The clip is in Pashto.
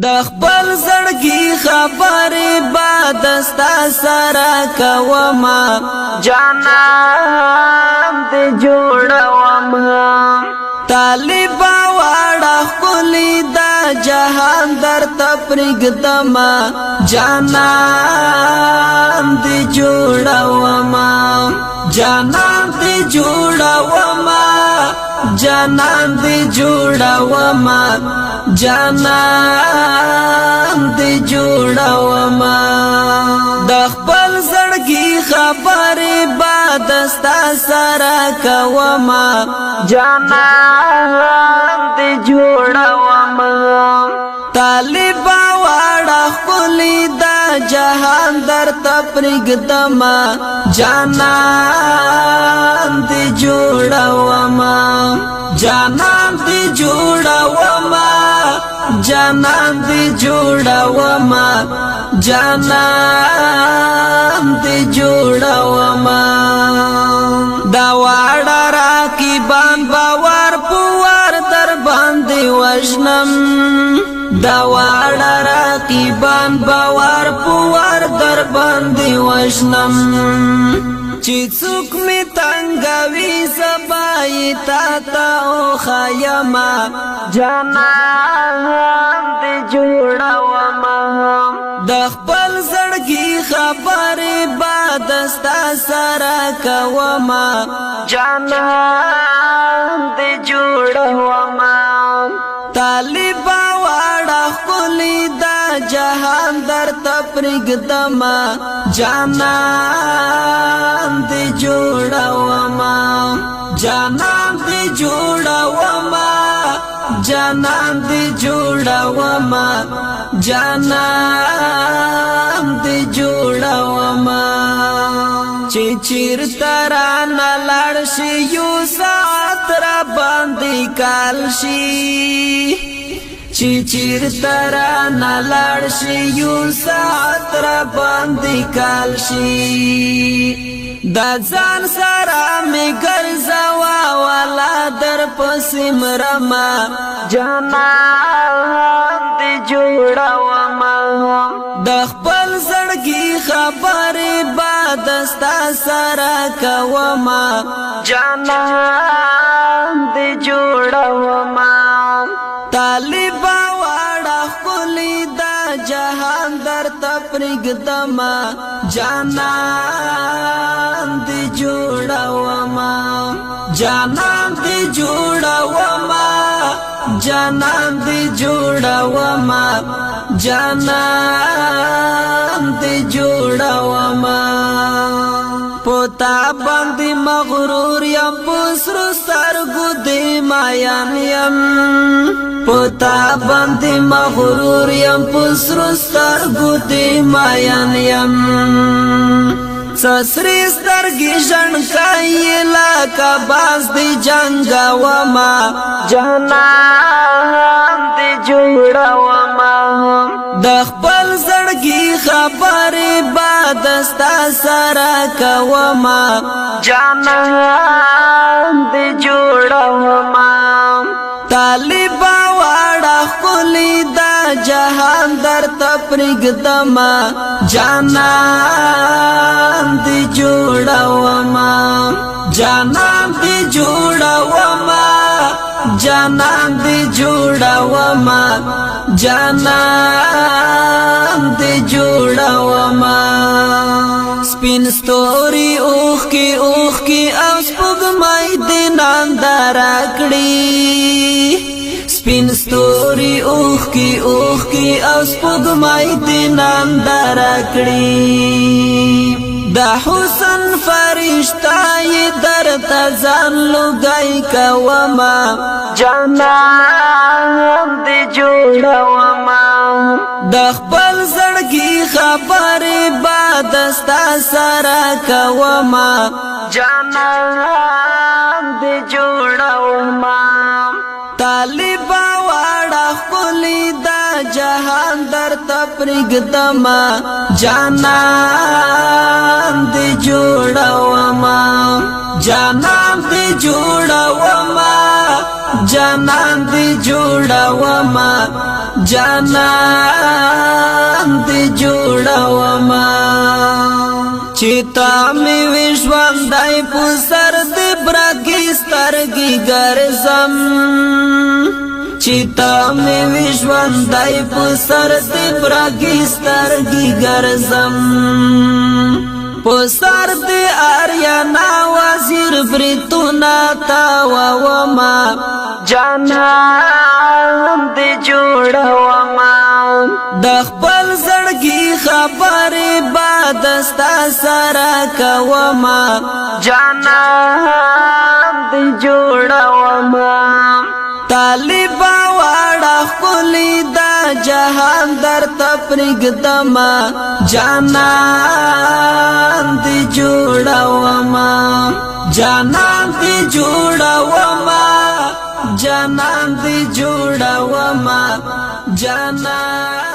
د خپل زړګي خبرې بادستا سره کوما جانان دې جوړوم طالب واړه خلی دا جهان در تپرګدم جانان دې جوړوم جانان دې جوړوم جانان دې جوړوم جانان دې جوړوم د خپل زړګي خبرې بادستا سره کوما جانان دې جوړوم طالب واړه خلی دا جهان در تپرګدم جانان دې جوړوم جانان دې جوړوم جانان دې جوړوم جانان دې جوړوم دا واړه راکیبان باور پوار در باندې وژنم دا واړه راکیبان باور پوار در باندې وژنم چې څوک می تنګوي سبای تا تا او خیما جانان دې جوړوم د خپل زړګي خبرې بادستا سره کوما جانان دې جوړوم طالب واړه خلی دا جهان در تپرګدم جانان دې جوړوم جانان دې جوړوم جانان دې جوړوم جانان دې جوړوم چې چیرته رانه لاړ شي یو ساعت را باندې کال شي چې چیرته رانه لاړ شي یو ساعت را باندې کال شي دا ځان سره مې ګرځوا والا در پسې مرما جانان دې جوړوم د خپل زړګي خبرې بادستا سره کوما جانان دې جوړوم طالب واړه خلی دا جهان در تپرګدم جانان دې جوړوم جانان دې جوړوم جانان دې جوړوم جانان دې جوړوم پوتا باندې مغرور یم پسر سترګو دې مایان یم پوتا باندې مغرور یم پسر سترګو دې مایان یم سسری سترګې ژړکای لکه باز دې جنګوما جانان دې جوړوم د خپل زړګي خبرې بادستا سره کوما جانان دې جوړوم طالب واړه خلی دا جهان در تپرګدم جانان دې جوړوم جانان دې جوړوم جانان دې جوړوم جانان دې جوړوم سپین ستوري اوخ کی او سپوږمۍ دې ننداره کړي سپین ستوري اوخ کی او سپوږمۍ دې ننداره کړي دا حسن فرشتہ یې درته ځان لوګی کوما جانان دې جوړوم د خپل زړګي خبرې بادستا سره کوما جانان دې جوړوم طالب واړه خلی دا جهان در تپرګدم جانان دې جوړوم جانان دې جوړوم جانان دی جوړوما جانان دی جوړوما چیتا می وشوندای په سر دی برګی سترګی ګرځم چیتا می وشوندای په سر دی برګی سترګی ګرځم پسر دی آریانا وزیر بریتونا تاوما جانان دی جوړوما د خپل زړګي خبرې بادستا سره کوما جانان دی جوړوما طالب واړه خلی دا جهان در تپرګدما جانان دی جوړوما جانان دی جوړوما جانان دی جوړوما جانان